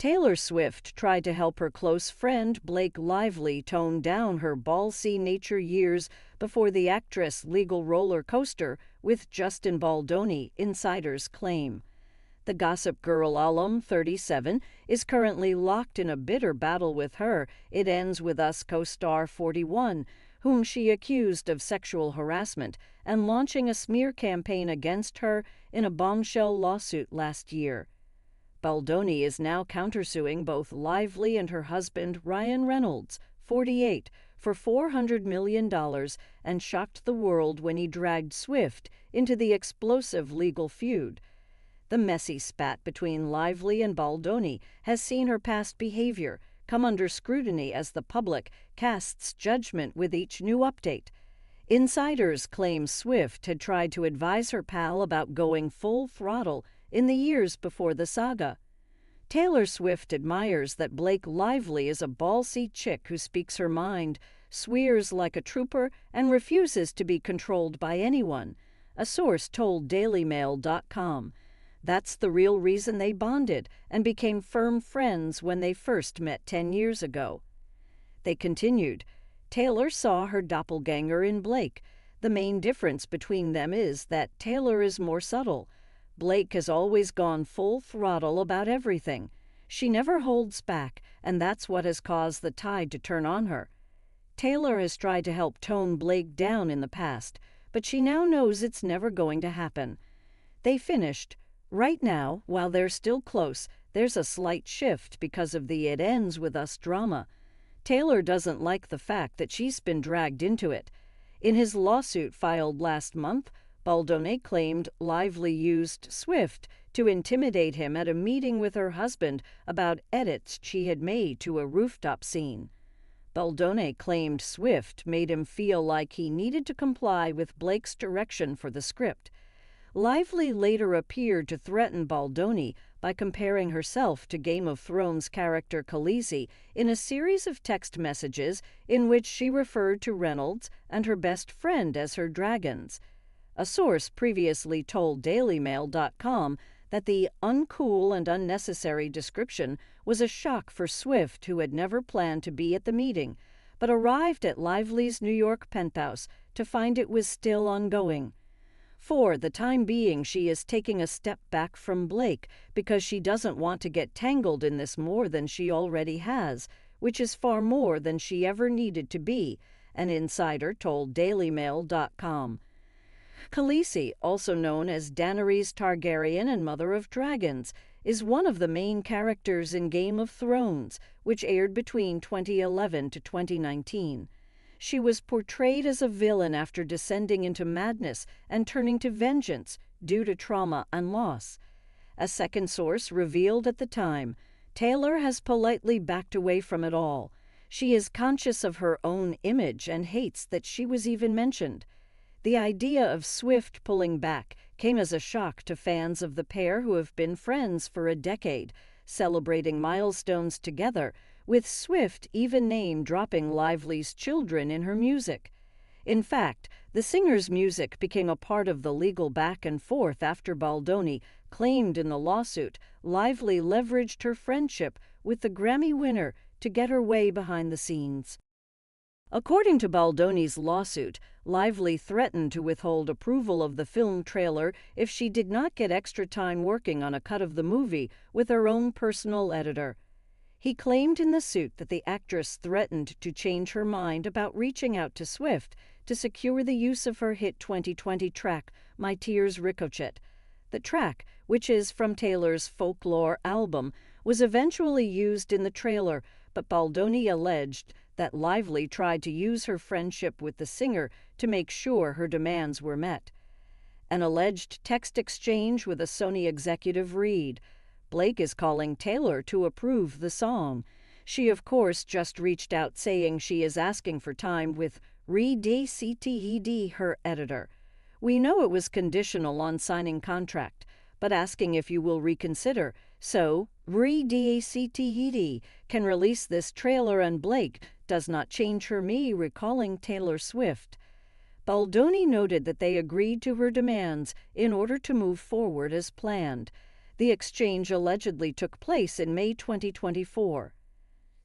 Taylor Swift tried to help her close friend Blake Lively tone down her ballsy nature years before the actress' legal roller coaster with Justin Baldoni, insiders claim. The Gossip Girl alum, 37, is currently locked in a bitter battle with her It Ends With Us co-star 41, whom she accused of sexual harassment and launching a smear campaign against her in a bombshell lawsuit last year. Baldoni is now countersuing both Lively and her husband Ryan Reynolds, 48, for $400 million and shocked the world when he dragged Swift into the explosive legal feud. The messy spat between Lively and Baldoni has seen her past behavior come under scrutiny as the public casts judgment with each new update. Insiders claim Swift had tried to advise her pal about going full throttle in the years before the saga. Taylor Swift admires that Blake Lively is a ballsy chick who speaks her mind, swears like a trooper, and refuses to be controlled by anyone, a source told DailyMail.com. That's the real reason they bonded and became firm friends when they first met 10 years ago. They continued, Taylor saw her doppelganger in Blake. The main difference between them is that Taylor is more subtle. Blake has always gone full throttle about everything. She never holds back, and that's what has caused the tide to turn on her. Taylor has tried to help tone Blake down in the past, but she now knows it's never going to happen. They finished. Right now, while they're still close, there's a slight shift because of the It Ends With Us drama. Taylor doesn't like the fact that she's been dragged into it. In his lawsuit filed last month, Baldoni claimed Lively used Swift to intimidate him at a meeting with her husband about edits she had made to a rooftop scene. Baldoni claimed Swift made him feel like he needed to comply with Blake's direction for the script. Lively later appeared to threaten Baldoni by comparing herself to Game of Thrones character Khaleesi in a series of text messages in which she referred to Reynolds and her best friend as her dragons. A source previously told DailyMail.com that the uncool and unnecessary description was a shock for Swift, who had never planned to be at the meeting, but arrived at Lively's New York penthouse to find it was still ongoing. For the time being, she is taking a step back from Blake because she doesn't want to get tangled in this more than she already has, which is far more than she ever needed to be, an insider told DailyMail.com. Khaleesi, also known as Daenerys Targaryen and Mother of Dragons, is one of the main characters in Game of Thrones, which aired between 2011 to 2019. She was portrayed as a villain after descending into madness and turning to vengeance due to trauma and loss. A second source revealed at the time, Taylor has politely backed away from it all. She is conscious of her own image and hates that she was even mentioned. The idea of Swift pulling back came as a shock to fans of the pair who have been friends for a decade, celebrating milestones together, with Swift even name-dropping Lively's children in her music. In fact, the singer's music became a part of the legal back and forth after Baldoni claimed in the lawsuit Lively leveraged her friendship with the Grammy winner to get her way behind the scenes. According to Baldoni's lawsuit, Lively threatened to withhold approval of the film trailer if she did not get extra time working on a cut of the movie with her own personal editor. He claimed in the suit that the actress threatened to change her mind about reaching out to Swift to secure the use of her hit 2020 track, My Tears Ricochet. The track, which is from Taylor's Folklore album, was eventually used in the trailer, but Baldoni alleged that Lively tried to use her friendship with the singer to make sure her demands were met. An alleged text exchange with a Sony executive read, Blake is calling Taylor to approve the song. She, of course, just reached out saying she is asking for time with ReDCTED, her editor. We know it was conditional on signing contract, but asking if you will reconsider, so ReDCTED can release this trailer and Blake does not change her me recalling Taylor Swift. Baldoni noted that they agreed to her demands in order to move forward as planned. The exchange allegedly took place in May 2024.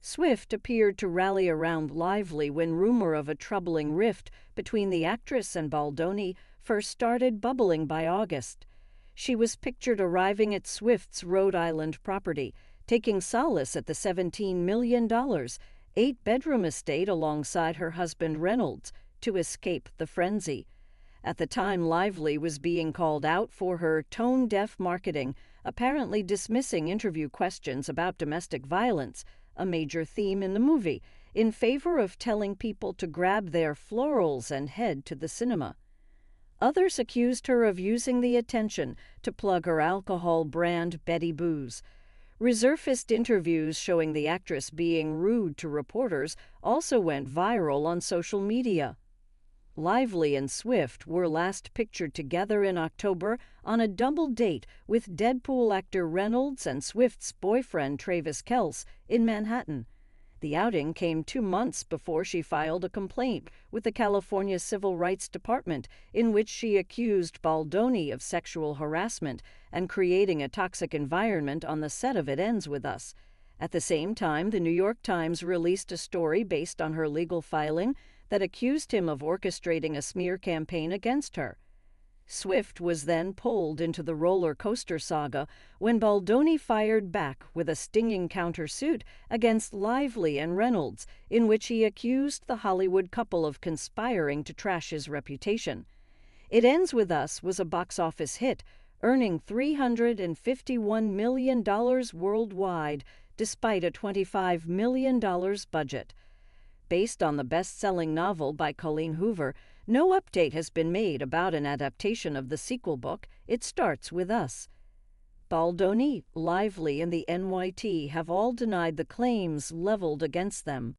Swift appeared to rally around Lively when rumor of a troubling rift between the actress and Baldoni first started bubbling by August. She was pictured arriving at Swift's Rhode Island property, taking solace at the $17 million, eight-bedroom estate alongside her husband Reynolds to escape the frenzy. At the time, Lively was being called out for her tone-deaf marketing, apparently dismissing interview questions about domestic violence, a major theme in the movie, in favor of telling people to grab their florals and head to the cinema. Others accused her of using the attention to plug her alcohol brand Betty Booze. Resurfaced interviews showing the actress being rude to reporters also went viral on social media. Lively and Swift were last pictured together in October on a double date with Deadpool actor Reynolds and Swift's boyfriend Travis Kelce in Manhattan. The outing came 2 months before she filed a complaint with the California Civil Rights Department in which she accused Baldoni of sexual harassment and creating a toxic environment on the set of It Ends With Us. At the same time, the New York Times released a story based on her legal filing that accused him of orchestrating a smear campaign against her. Swift was then pulled into the roller coaster saga when Baldoni fired back with a stinging countersuit against Lively and Reynolds, in which he accused the Hollywood couple of conspiring to trash his reputation. It Ends With Us was a box office hit, earning $351 million worldwide, despite a $25 million budget. Based on the best-selling novel by Colleen Hoover, no update has been made about an adaptation of the sequel book, It Starts With Us. Baldoni, Lively, and the NYT have all denied the claims leveled against them.